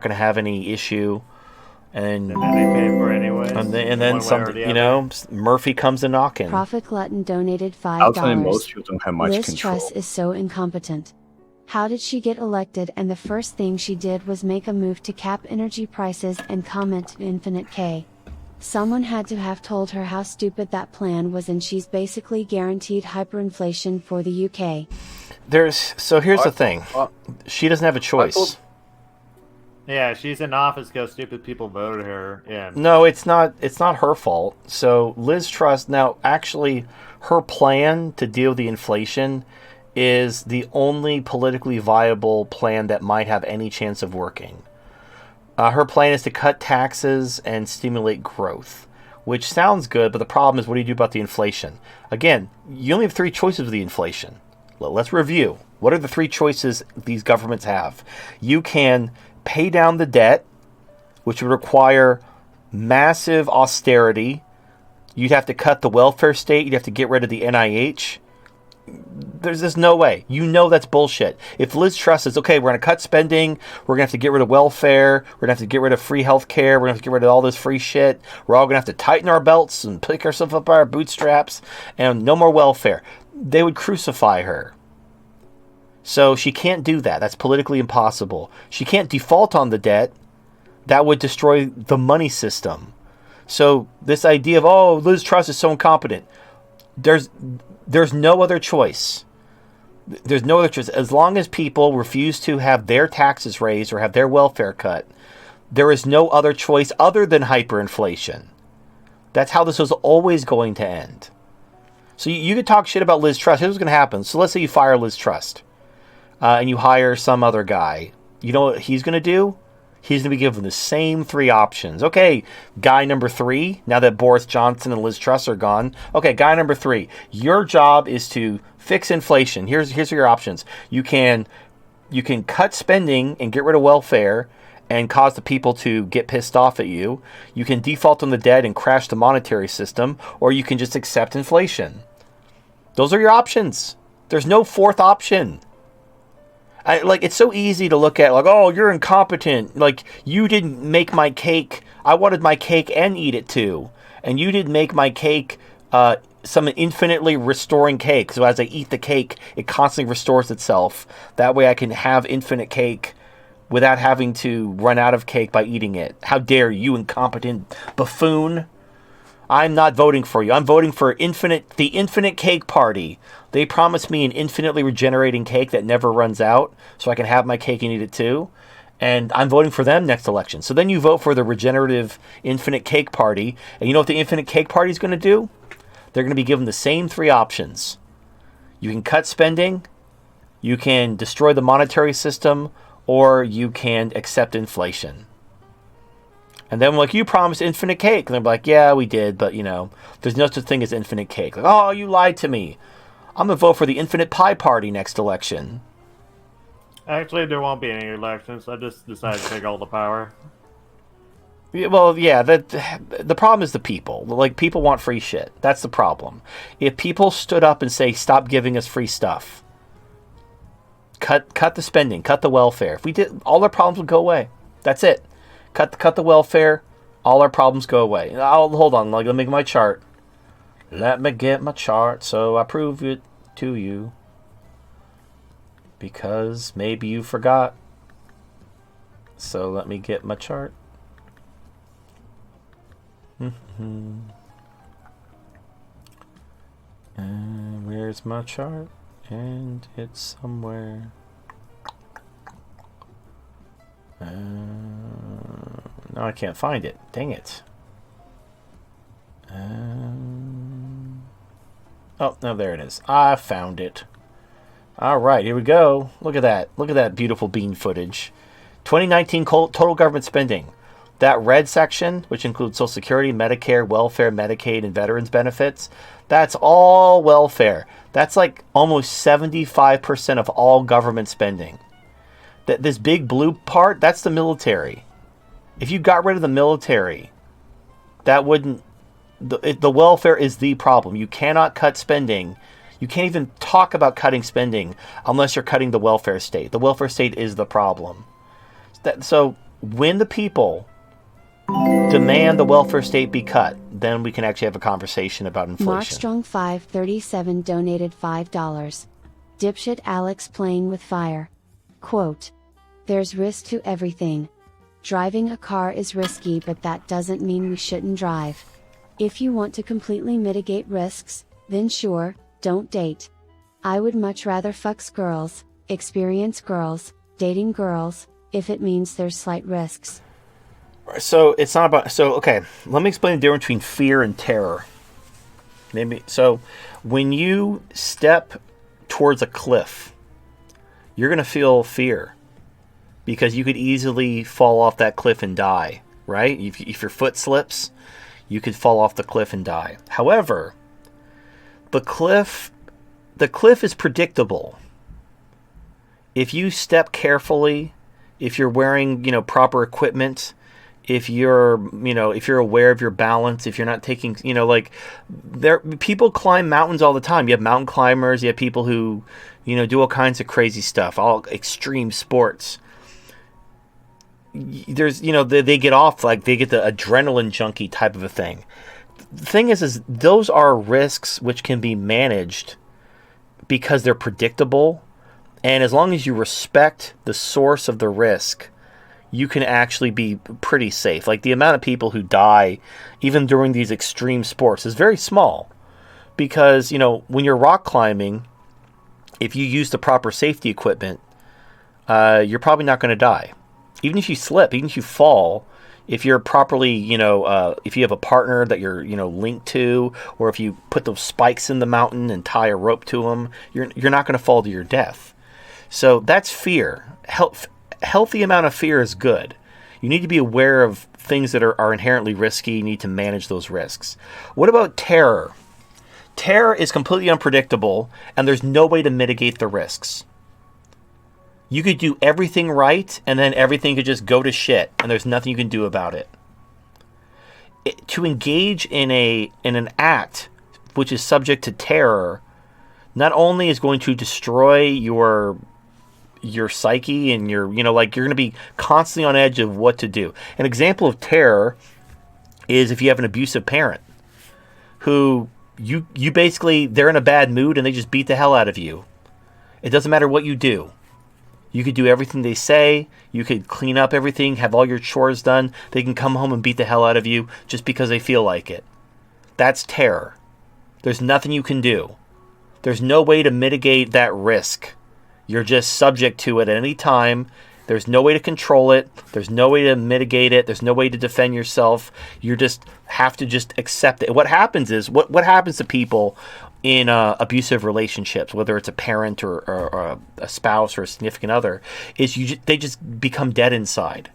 going to have any issue. And And then they pay for it anyways. and then One way or something, the other. Murphy comes a knocking. Prophet Glutton donated I would say $5. most people don't have much Liz control. Truss is so incompetent. How did she get elected? And the first thing she did was make a move to cap energy prices and comment to Infinite K. Someone had to have told her how stupid that plan was, and she's basically guaranteed hyperinflation for the UK. Here's the thing. She doesn't have a choice. Yeah, she's in office because stupid people voted her in. No, it's not her fault. So Liz Truss, now actually her plan to deal with the inflation is the only politically viable plan that might have any chance of working. Her plan is to cut taxes and stimulate growth, which sounds good, but the problem is, what do you do about the inflation? Again, you only have three choices with the inflation. Let's review. What are the three choices these governments have? You can pay down the debt, which would require massive austerity. You'd have to cut the welfare state. You'd have to get rid of the NIH. There's just no way. That's bullshit. If Liz Truss says, okay, we're going to cut spending, we're going to have to get rid of welfare, we're going to have to get rid of free health care, we're going to have to get rid of all this free shit, we're all going to have to tighten our belts and pick ourselves up by our bootstraps, and no more welfare, they would crucify her. So she can't do that. That's politically impossible. She can't default on the debt. That would destroy the money system. So this idea of, oh, Liz Truss is so incompetent, there's no other choice. There's no other choice. As long as people refuse to have their taxes raised or have their welfare cut, there is no other choice other than hyperinflation. That's how this was always going to end. So you could talk shit about Liz Truss. Here's what's going to happen. So let's say you fire Liz Truss and you hire some other guy. You know what he's going to do? He's going to be given the same three options. Okay, guy number 3, now that Boris Johnson and Liz Truss are gone. Okay, guy number 3, your job is to fix inflation. Here's your options. You can cut spending and get rid of welfare and cause the people to get pissed off at you. You can default on the debt and crash the monetary system, or you can just accept inflation. Those are your options. There's no fourth option. It's so easy to look at, like, oh, you're incompetent. Like, you didn't make my cake. I wanted my cake and eat it too. And you didn't make my cake some infinitely restoring cake. So as I eat the cake, it constantly restores itself. That way I can have infinite cake without having to run out of cake by eating it. How dare you, incompetent buffoon? I'm not voting for you. I'm voting for the Infinite Cake Party. They promised me an infinitely regenerating cake that never runs out, so I can have my cake and eat it too. And I'm voting for them next election. So then you vote for the regenerative Infinite Cake Party. And you know what the Infinite Cake Party is going to do? They're going to be given the same three options. You can cut spending, you can destroy the monetary system, or you can accept inflation. And then, like, you promised infinite cake. And they're like, yeah, we did, but, there's no such thing as infinite cake. Like, oh, you lied to me. I'm going to vote for the Infinite Pie Party next election. Actually, there won't be any elections. I just decided to take all the power. Well, yeah, the problem is the people. Like, people want free shit. That's the problem. If people stood up and say, stop giving us free stuff, cut the spending, cut the welfare. If we did, all our problems would go away. That's it. Cut the welfare, all our problems go away. Hold on, let me get my chart. Let me get my chart so I prove it to you. Because maybe you forgot. So let me get my chart. And where's my chart? And it's somewhere. No, I can't find it. Dang it. Oh, no, there it is. I found it. All right, here we go. Look at that. Look at that beautiful bean footage. 2019 total government spending. That red section, which includes Social Security, Medicare, welfare, Medicaid, and veterans benefits, that's all welfare. That's like almost 75% of all government spending. This big blue part, that's the military. If you got rid of the military, that wouldn't... The welfare is the problem. You cannot cut spending. You can't even talk about cutting spending unless you're cutting the welfare state. The welfare state is the problem. So when the people demand the welfare state be cut, then we can actually have a conversation about inflation. Markstrong537 donated $5. Dipshit Alex playing with fire. Quote. There's risk to everything. Driving a car is risky, but that doesn't mean we shouldn't drive. If you want to completely mitigate risks, then sure, don't date. I would much rather fuck girls, experience girls, dating girls, if it means there's slight risks. So it's not about. So okay, let me explain the difference between fear and terror. Maybe so. When you step towards a cliff, you're gonna feel fear because you could easily fall off that cliff and die. Right? If your foot slips, you could fall off the cliff and die. However, the cliff is predictable. If you step carefully, if you're wearing proper equipment. If you're aware of your balance, if you're not taking, people climb mountains all the time. You have mountain climbers, you have people who, do all kinds of crazy stuff, all extreme sports. There's, they get off, like they get the adrenaline junkie type of a thing. The thing is those are risks which can be managed because they're predictable. And as long as you respect the source of the risk, you can actually be pretty safe. Like the amount of people who die, even during these extreme sports, is very small. Because, when you're rock climbing, if you use the proper safety equipment, you're probably not going to die. Even if you slip, even if you fall, if you're properly, if you have a partner that you're, linked to, or if you put those spikes in the mountain and tie a rope to them, you're not going to fall to your death. So that's fear. Healthy amount of fear is good. You need to be aware of things that are inherently risky. You need to manage those risks. What about terror? Terror is completely unpredictable, and there's no way to mitigate the risks. You could do everything right, and then everything could just go to shit, and there's nothing you can do about it. To engage in an act which is subject to terror, not only is going to destroy your psyche and you're going to be constantly on edge of what to do. An example of terror is if you have an abusive parent who you basically, they're in a bad mood and they just beat the hell out of you. It doesn't matter what you do. You could do everything they say. You could clean up everything, have all your chores done. They can come home and beat the hell out of you just because they feel like it. That's terror. There's nothing you can do. There's no way to mitigate that risk. You're just subject to it at any time. There's no way to control it. There's no way to mitigate it. There's no way to defend yourself. You just have to just accept it. What happens is, what happens to people in abusive relationships, whether it's a parent or a spouse or a significant other, is they just become dead inside.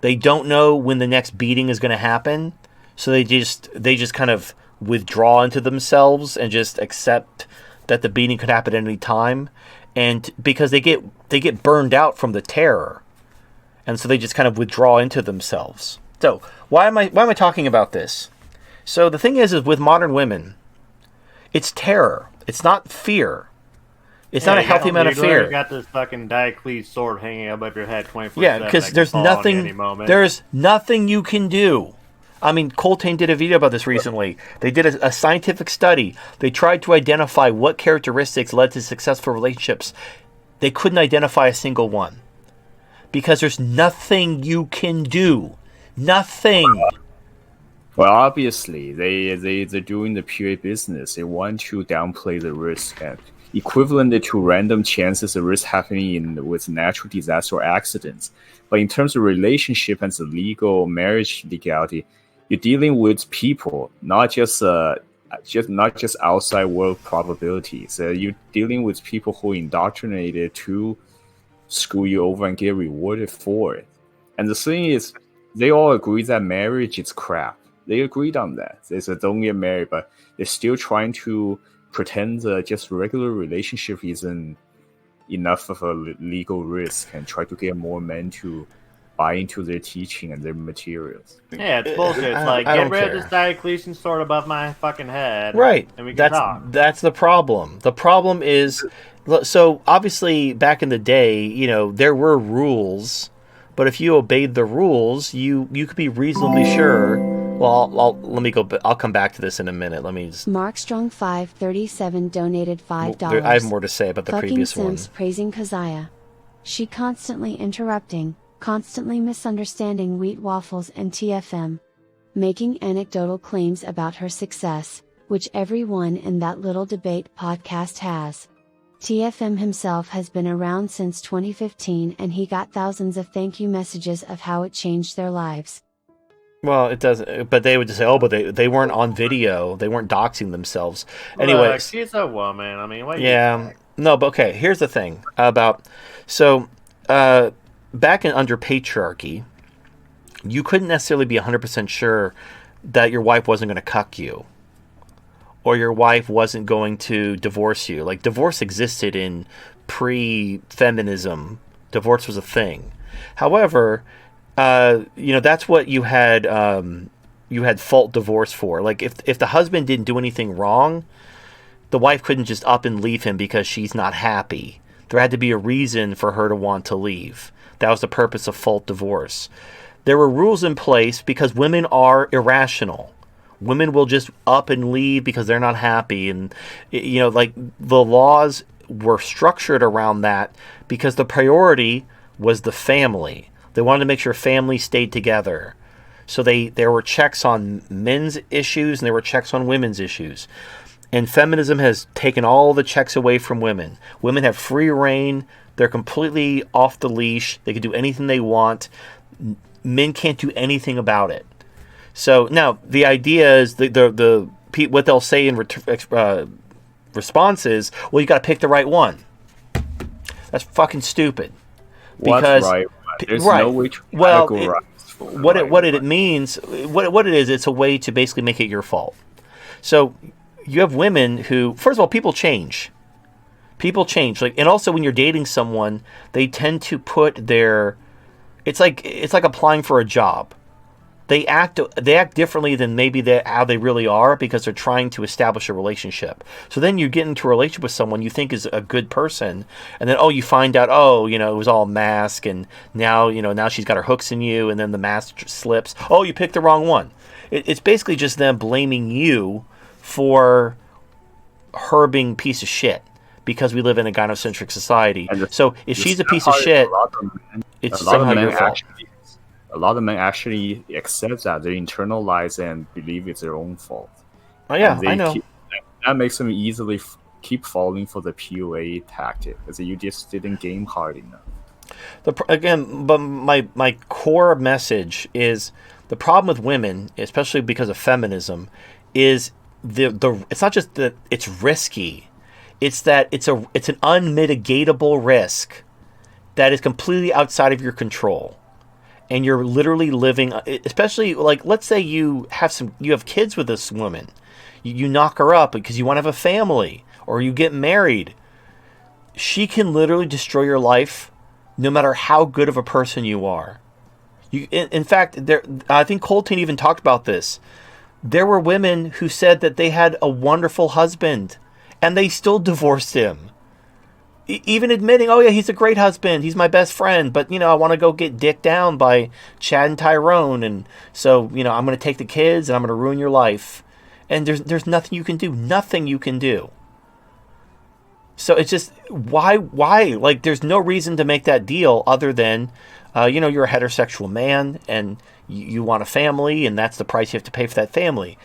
They don't know when the next beating is going to happen, so they just kind of withdraw into themselves and just accept that the beating could happen at any time. And because they get burned out from the terror, and so they just kind of withdraw into themselves. So why am I talking about this? So the thing is with modern women, it's terror. It's not fear. It's not a healthy amount of fear. You got this fucking Diocles sword hanging above your head 24/7. Yeah, because there's nothing you can do. I mean, Coltrane did a video about this recently. They did a scientific study. They tried to identify what characteristics led to successful relationships. They couldn't identify a single one. Because there's nothing you can do. Nothing. Well, obviously, they're doing the pure business. They want to downplay the risk. And equivalent to random chances of risk happening with natural disaster or accidents. But in terms of relationship and the legal marriage legality, you're dealing with people, not just outside world probabilities. You're dealing with people who are indoctrinated to screw you over and get rewarded for it. And the thing is, they all agree that marriage is crap. They agreed on that. They said don't get married, but they're still trying to pretend just regular relationship isn't enough of a legal risk and try to get more men to buy into their teaching and their materials. Yeah, it's bullshit. It's like, get rid of this Diocletian sword above my fucking head. Right. And we can talk. That's the problem. The problem is, so obviously back in the day, there were rules, But if you obeyed the rules, you could be reasonably sure. Well, let me go. I'll come back to this in a minute. Let me just. Mark Strong 537 donated $5. I have more to say about the Fucking previous Sims one. praising Kazaya. She constantly interrupting, constantly misunderstanding wheat waffles and TFM. Making anecdotal claims about her success, which everyone in that little debate podcast has. TFM himself has been around since 2015 and he got thousands of thank you messages of how it changed their lives. Well, it doesn't. But they would just say, "Oh, but they weren't on video. They weren't doxing themselves." Anyway, Look, she's a woman. I mean, what? yeah. No, but okay. Here's the thing about back under patriarchy, you couldn't necessarily be 100% sure that your wife wasn't going to cuck you, or your wife wasn't going to divorce you. Like, divorce existed in pre-feminism. Divorce was a thing. However, that's what you had fault divorce for. Like, if the husband didn't do anything wrong, the wife couldn't just up and leave him because she's not happy. There had to be a reason for her to want to leave. That was the purpose of fault divorce. There were rules in place because women are irrational. Women will just up and leave because they're not happy. And, like, the laws were structured around that because the priority was the family. They wanted to make sure family stayed together. So there were checks on men's issues and there were checks on women's issues. And feminism has taken all the checks away from women. Women have free reign. They're completely off the leash. They can do anything they want. Men can't do anything about it. So now the idea is what they'll say in response is, well, you got to pick the right one. That's fucking stupid. Because what's right? There's right. no way to Well, categorize it means, what it is, it's a way to basically make it your fault. So you have women who, first of all, people change. People change. Like, and also when you're dating someone, they tend to put it's like applying for a job. They act differently than maybe how they really are because they're trying to establish a relationship. So then you get into a relationship with someone you think is a good person, and then you find out it was all a mask, and now she's got her hooks in you, and then the mask slips. Oh, you picked the wrong one. It's basically just them blaming you for her being a piece of shit because we live in a gynocentric society. So if she's a piece of shit, it's somehow your fault. A lot of men actually accept that they internalize and believe it's their own fault. Oh yeah, I know. That makes them easily keep falling for the PUA tactic because you just didn't game hard enough. But my core message is the problem with women, especially because of feminism, is it's not just that it's risky, it's that it's an unmitigatable risk that is completely outside of your control. And you're literally living, especially like, let's say you have kids with this woman. You knock her up because you want to have a family, or you get married. She can literally destroy your life no matter how good of a person you are. In fact, I think Colton even talked about this. There were women who said that they had a wonderful husband and they still divorced him. Even admitting, oh yeah, he's a great husband, he's my best friend, but I want to go get dicked down by Chad and Tyrone, and so I'm going to take the kids and I'm going to ruin your life. And there's nothing you can do. Nothing you can do. So it's just why? Like, there's no reason to make that deal other than you're a heterosexual man and you want a family, and that's the price you have to pay for that family.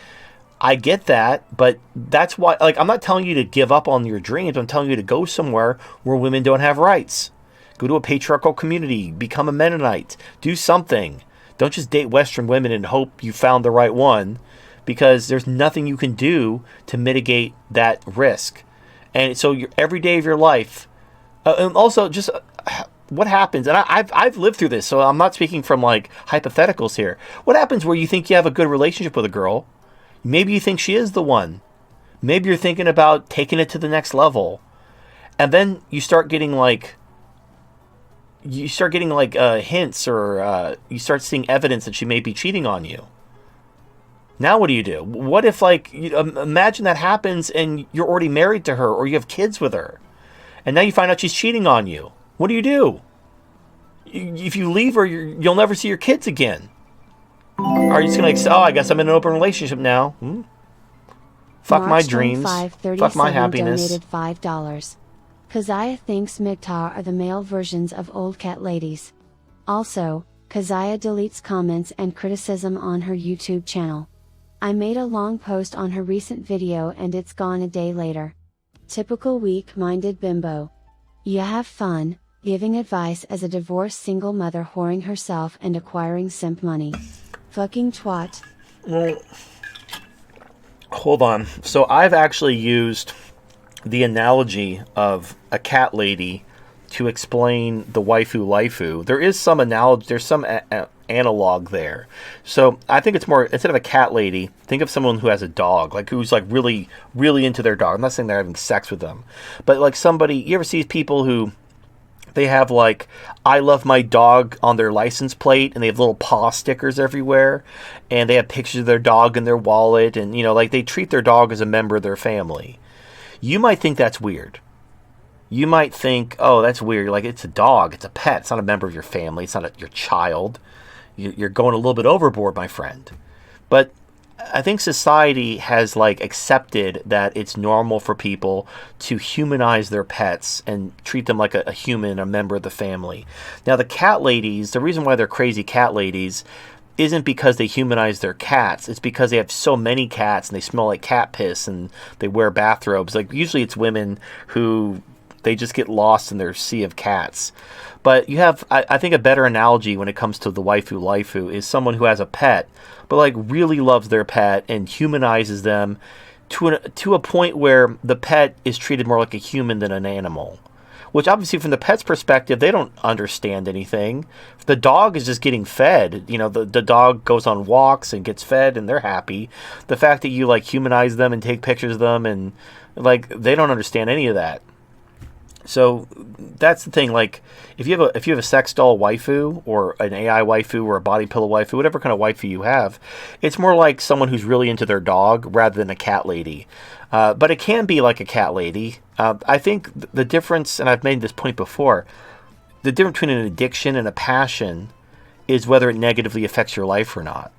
I get that, but that's why, like, I'm not telling you to give up on your dreams. I'm telling you to go somewhere where women don't have rights. Go to a patriarchal community, become a Mennonite, do something. Don't just date Western women and hope you found the right one, because there's nothing you can do to mitigate that risk. And so every day of your life, and also just what happens, and I've lived through this, so I'm not speaking from like hypotheticals here. What happens where you think you have a good relationship with a girl? Maybe you think she is the one. Maybe you're thinking about taking it to the next level. And then you start getting hints, or you start seeing evidence that she may be cheating on you. Now what do? What if, imagine that happens and you're already married to her, or you have kids with her, and now you find out she's cheating on you. What do? if you leave her, you'll never see your kids again. Are you just gonna like, oh, I guess I'm in an open relationship now? Fuck March my dreams. 25, Fuck my happiness. Donated $5. Keziah thinks MGTOW are the male versions of old cat ladies. Also, Keziah deletes comments and criticism on her YouTube channel. I made a long post on her recent video and it's gone a day later. Typical weak-minded bimbo. You have fun, giving advice as a divorced single mother whoring herself and acquiring simp money. Fucking twat. Well, hold on. So I've actually used the analogy of a cat lady to explain the waifu laifu. There is some analogy, there's some analog there. So I think it's more, instead of a cat lady, think of someone who has a dog, like who's like really, really into their dog. I'm not saying they're having sex with them, but like somebody, you ever see people who, they have like, I love my dog on their license plate, and they have little paw stickers everywhere, and they have pictures of their dog in their wallet, and you know, like they treat their dog as a member of their family. You might think that's weird. You might think, oh, that's weird. Like, it's a dog. It's a pet. It's not a member of your family. It's not your child. You're going a little bit overboard, my friend. But I think society has, like, accepted that it's normal for people to humanize their pets and treat them like a human, a member of the family. Now, the cat ladies, the reason why they're crazy cat ladies isn't because they humanize their cats. It's because they have so many cats and they smell like cat piss and they wear bathrobes. Like, usually it's women who, they just get lost in their sea of cats. But you have, I think, a better analogy when it comes to the waifu laifu is someone who has a pet, but like really loves their pet and humanizes them to a point where the pet is treated more like a human than an animal. Which obviously, from the pet's perspective, they don't understand anything. The dog is just getting fed. You know, the dog goes on walks and gets fed, and they're happy. The fact that you like humanize them and take pictures of them, and like they don't understand any of that. So that's the thing. Like, if you have a sex doll waifu or an AI waifu or a body pillow waifu, whatever kind of waifu you have, it's more like someone who's really into their dog rather than a cat lady. But it can be like a cat lady. I think the difference, and I've made this point before, the difference between an addiction and a passion is whether it negatively affects your life or not.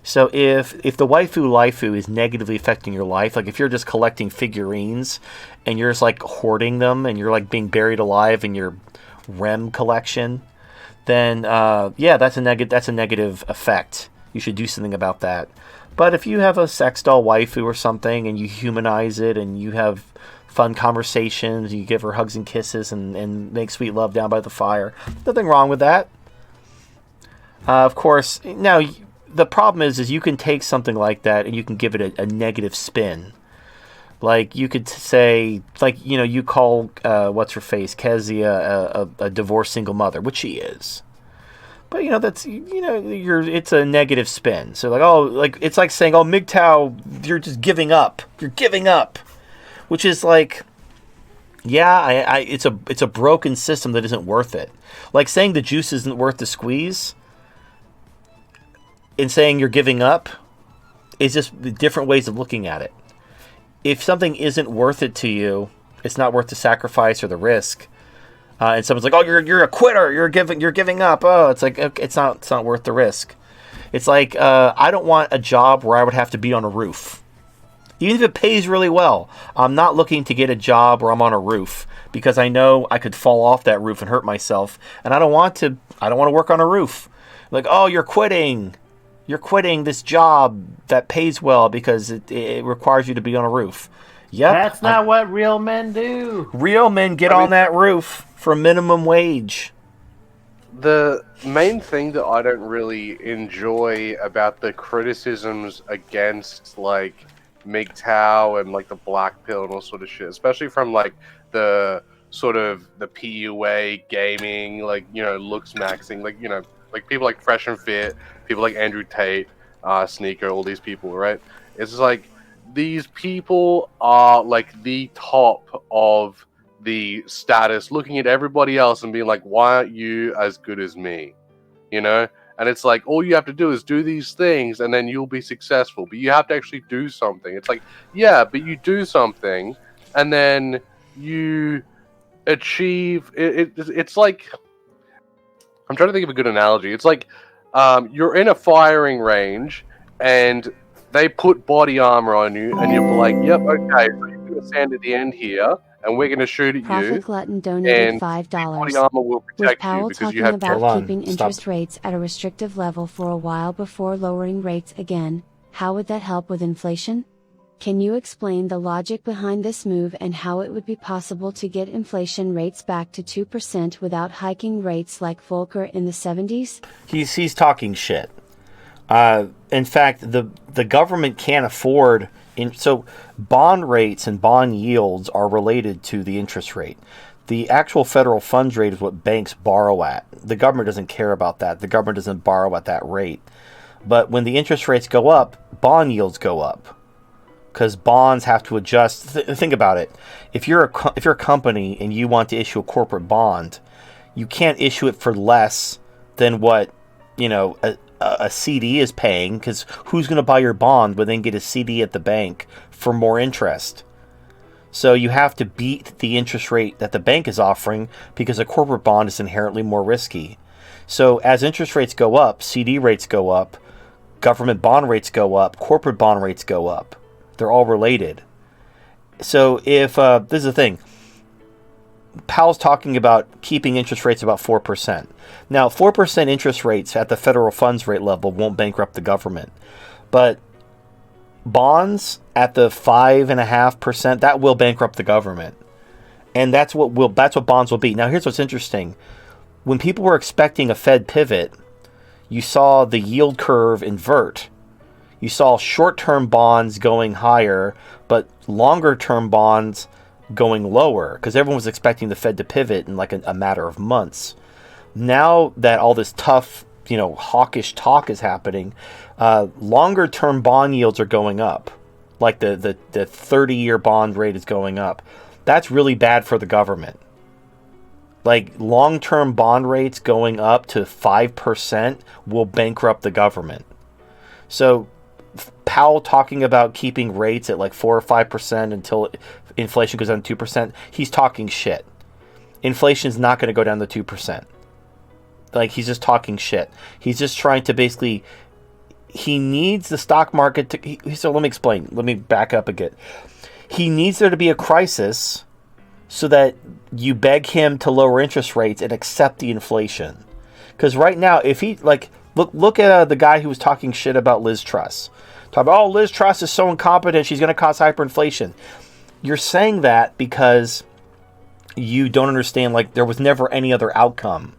So if the waifu laifu is negatively affecting your life, like if you're just collecting figurines and you're just like hoarding them and you're like being buried alive in your REM collection, then yeah, that's a negative effect. You should do something about that. But if you have a sex doll waifu or something and you humanize it and you have fun conversations, you give her hugs and kisses and make sweet love down by the fire, nothing wrong with that. Of course, now the problem is you can take something like that and you can give it a negative spin. Like, you could say, like, you know, you call, what's her face, Kezia, a divorced single mother, which she is. But, you know, that's, you know, it's a negative spin. So, like, oh, like, it's like saying, oh, MGTOW, you're just giving up. You're giving up. Which is like, yeah, it's a broken system that isn't worth it. Like saying the juice isn't worth the squeeze, and saying you're giving up is just different ways of looking at it. If something isn't worth it to you, it's not worth the sacrifice or the risk. And someone's like, "Oh, you're a quitter. You're giving up." Oh, it's like, okay, it's not worth the risk. It's like, I don't want a job where I would have to be on a roof, even if it pays really well. I'm not looking to get a job where I'm on a roof because I know I could fall off that roof and hurt myself, and I don't want to work on a roof. Like, oh, you're quitting this job that pays well because it requires you to be on a roof. Yep. That's not what real men do. Real men get on that roof for minimum wage. The main thing that I don't really enjoy about the criticisms against, like, MGTOW and, like, the black pill and all sort of shit, especially from, like, the sort of the PUA gaming, like, you know, looks maxing, like, you know, like people like Fresh and Fit, people like Andrew Tate, Sneaker, all these people, right? It's just like, these people are like the top of the status, looking at everybody else and being like, why aren't you as good as me? You know? And it's like, all you have to do is do these things and then you'll be successful. But you have to actually do something. It's like, yeah, but you do something and then you achieve... It's like... I'm trying to think of a good analogy. It's like you're in a firing range and they put body armor on you, and you're like, "Yep, okay, so you're going to stand at the end here, and we're going to shoot at Profit you, Glutton donated and body $5. armor will With protect you Powell because you talking have." about Hold on, keeping stop. interest rates at a restrictive level for a while before lowering rates again, how would that help with inflation? Can you explain the logic behind this move and how it would be possible to get inflation rates back to 2% without hiking rates like Volcker in the 70s? He's talking shit. In fact, the government can't afford. So bond rates and bond yields are related to the interest rate. The actual federal funds rate is what banks borrow at. The government doesn't care about that. The government doesn't borrow at that rate. But when the interest rates go up, bond yields go up. Because bonds have to adjust. Think about it. If you're a company and you want to issue a corporate bond, you can't issue it for less than what a CD is paying. Because who's going to buy your bond but then get a CD at the bank for more interest? So you have to beat the interest rate that the bank is offering because a corporate bond is inherently more risky. So as interest rates go up, CD rates go up, government bond rates go up, corporate bond rates go up. They're all related. So if, this is the thing, Powell's talking about keeping interest rates about 4%. Now, 4% interest rates at the federal funds rate level won't bankrupt the government. But bonds at the 5.5%, that will bankrupt the government. And that's what bonds will be. Now, here's what's interesting. When people were expecting a Fed pivot, you saw the yield curve invert. You saw short-term bonds going higher, but longer-term bonds going lower because everyone was expecting the Fed to pivot in like a matter of months. Now that all this tough, hawkish talk is happening, longer-term bond yields are going up. Like the 30-year bond rate is going up. That's really bad for the government. Like long-term bond rates going up to 5% will bankrupt the government. So Powell talking about keeping rates at like 4 or 5% until inflation goes down to 2%, he's talking shit. Inflation is not going to go down to 2%. Like, he's just talking shit. He's just trying to basically, he needs the stock market to, so let me explain. Let me back up again. He needs there to be a crisis so that you beg him to lower interest rates and accept the inflation. Because right now, if he, like, look at the guy who was talking shit about Liz Truss. Talk about, Liz Truss is so incompetent, she's going to cause hyperinflation. You're saying that because you don't understand, like, there was never any other outcome.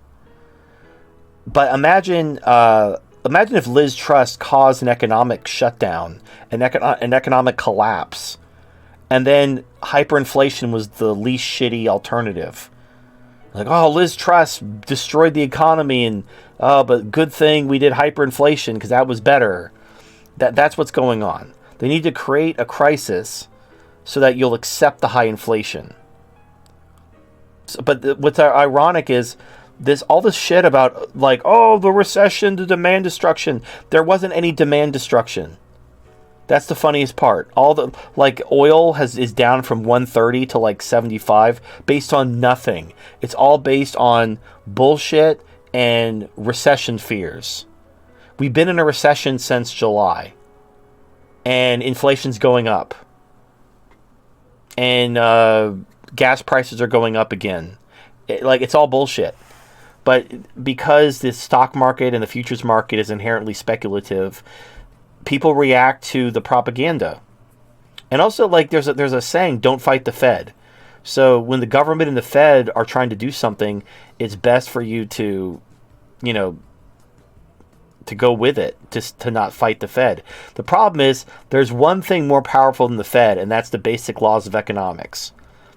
But imagine if Liz Truss caused an economic shutdown, an economic collapse, and then hyperinflation was the least shitty alternative. Like, Liz Truss destroyed the economy, and but good thing we did hyperinflation because that was better. That's what's going on. They need to create a crisis so that you'll accept the high inflation. But what's ironic is all this shit about like, the recession, the demand destruction. There wasn't any demand destruction. That's the funniest part. All the oil is down from 130 to like 75 based on nothing. It's all based on bullshit and recession fears. We've been in a recession since July, and inflation's going up, and gas prices are going up again. It's all bullshit. But because the stock market and the futures market is inherently speculative, people react to the propaganda. And also, there's a saying, don't fight the Fed. So when the government and the Fed are trying to do something, it's best for you to go with it, to not fight the Fed. The problem is, there's one thing more powerful than the Fed, and that's the basic laws of economics.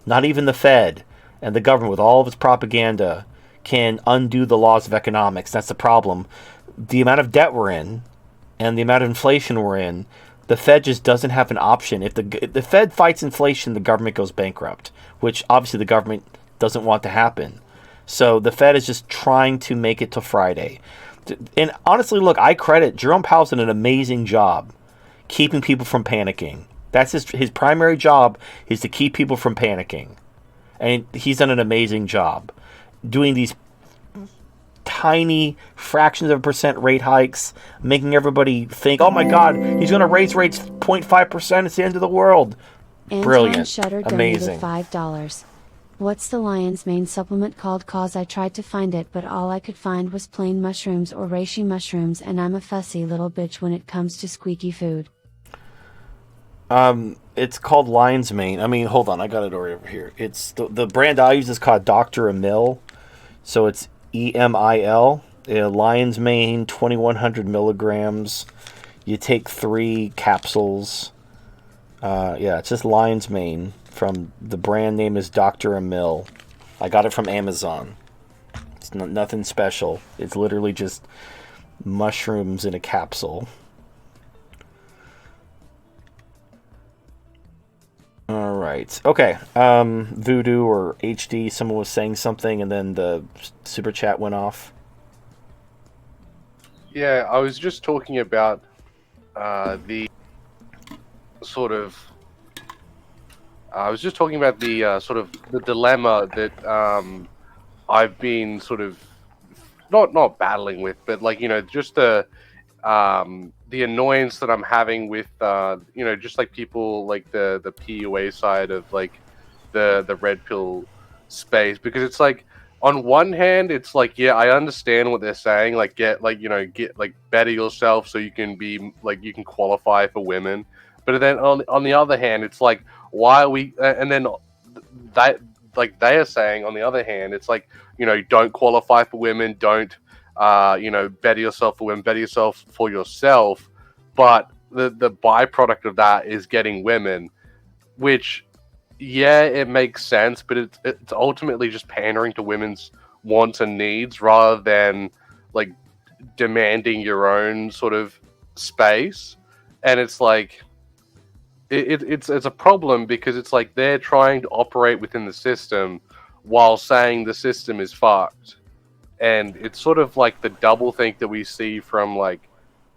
Not even the Fed and the government, with all of its propaganda, can undo the laws of economics. That's the problem. The amount of debt we're in and the amount of inflation we're in, the Fed just doesn't have an option. If the Fed fights inflation, the government goes bankrupt, which obviously the government doesn't want to happen. So the Fed is just trying to make it to Friday. And honestly, look, I credit Jerome Powell's done an amazing job keeping people from panicking. That's his primary job, is to keep people from panicking. And he's done an amazing job doing these tiny fractions of a percent rate hikes, making everybody think, oh my God, he's going to raise rates 0.5%. It's the end of the world. Anton Brilliant. Shutter Amazing. donated $5. What's the lion's mane supplement called? Cause I tried to find it, but all I could find was plain mushrooms or reishi mushrooms, and I'm a fussy little bitch when it comes to squeaky food. It's called Lion's Mane. I mean, hold on, I got it over here. It's the brand I use is called Dr. Emil. So it's EMIL. Lion's Mane, 2100 milligrams. You take 3 capsules. Yeah, it's just Lion's Mane. From the brand name is Dr. Emil. I got it from Amazon. It's nothing special. It's literally just mushrooms in a capsule. All right. Okay. Voodoo or HD, someone was saying something and then the super chat went off. Yeah, I was just talking about the sort of. I was just talking about the sort of the dilemma that I've been sort of not battling with, but like just the annoyance that I'm having with just like people like the PUA side of like the red pill space, because it's like on one hand it's like, yeah, I understand what they're saying, like get like better yourself so you can be like you can qualify for women, but then on the other hand it's like, why are we and then that like they are saying on the other hand it's like, don't qualify for women, don't better yourself for women, better yourself for yourself, but the byproduct of that is getting women, which, yeah, it makes sense, but it's ultimately just pandering to women's wants and needs rather than like demanding your own sort of space. And it's like it's a problem because it's like they're trying to operate within the system while saying the system is fucked. And it's sort of like the double think that we see from like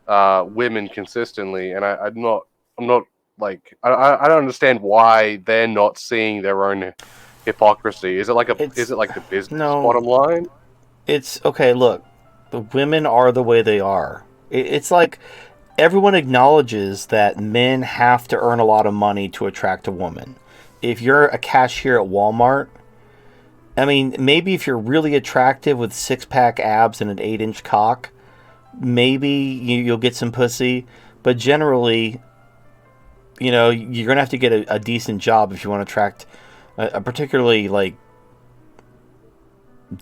women consistently, and I'm not like I don't understand why they're not seeing their own hypocrisy. Is it like the business bottom line? It's okay. Look, the women are the way they are. It's like everyone acknowledges that men have to earn a lot of money to attract a woman. If you're a cashier at Walmart, I mean, maybe if you're really attractive with 6-pack abs and an 8-inch cock, maybe you'll get some pussy. But generally, you're going to have to get a decent job if you want to attract a particularly, like,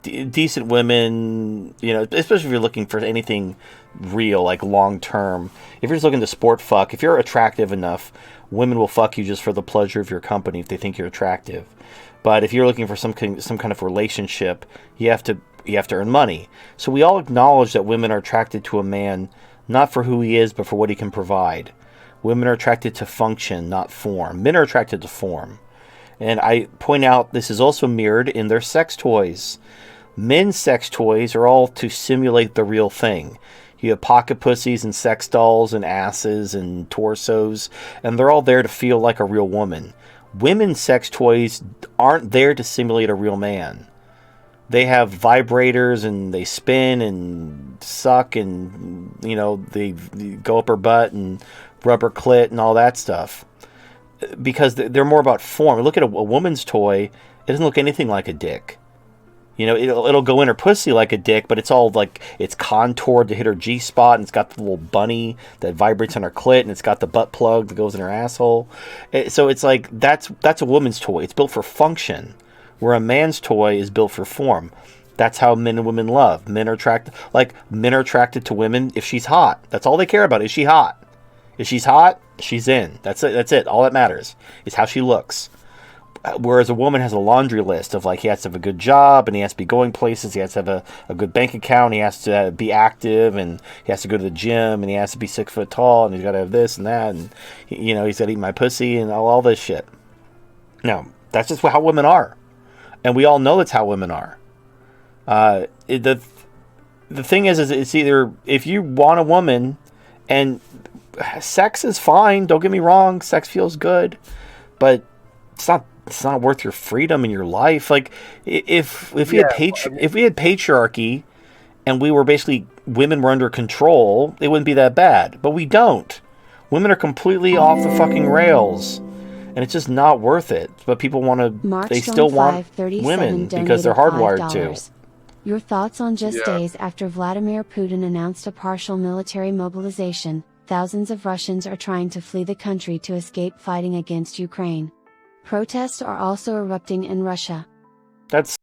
decent women, especially if you're looking for anything real, like long-term. If you're just looking to sport fuck, if you're attractive enough, women will fuck you just for the pleasure of your company if they think you're attractive. But if you're looking for some kind of relationship, you have to earn money. So we all acknowledge that women are attracted to a man not for who he is, but for what he can provide. Women are attracted to function, not form. Men are attracted to form. And I point out this is also mirrored in their sex toys. Men's sex toys are all to simulate the real thing. You have pocket pussies and sex dolls and asses and torsos, and they're all there to feel like a real woman. Women's sex toys aren't there to simulate a real man. They have vibrators and they spin and suck and, they go up her butt and rubber clit and all that stuff. Because they're more about form. Look at a woman's toy. It doesn't look anything like a dick. It'll go in her pussy like a dick, but it's all like it's contoured to hit her G-spot, and it's got the little bunny that vibrates on her clit, and it's got the butt plug that goes in her asshole. So it's like that's a woman's toy. It's built for function, where a man's toy is built for form. That's how men and women love. Men are attracted to women if she's hot. That's all they care about. Is she hot? If she's hot, she's in. That's it. All that matters is how she looks. Whereas a woman has a laundry list of like, he has to have a good job and he has to be going places, he has to have a good bank account, he has to be active, and he has to go to the gym, and he has to be 6 foot tall, and he's got to have this and that, and he's got to eat my pussy and all this shit. No, that's just how women are, and we all know that's how women are. The thing is it's either, if you want a woman, and sex is fine, don't get me wrong, sex feels good, but it's not worth your freedom in your life. Like if we had patriarchy, and we were basically, women were under control, it wouldn't be that bad. But we don't. Women are completely off the fucking rails. And it's just not worth it. But people want to, they still want women because they're hardwired to. Your thoughts on just days after Vladimir Putin announced a partial military mobilization, thousands of Russians are trying to flee the country to escape fighting against Ukraine. Protests are also erupting in Russia. That's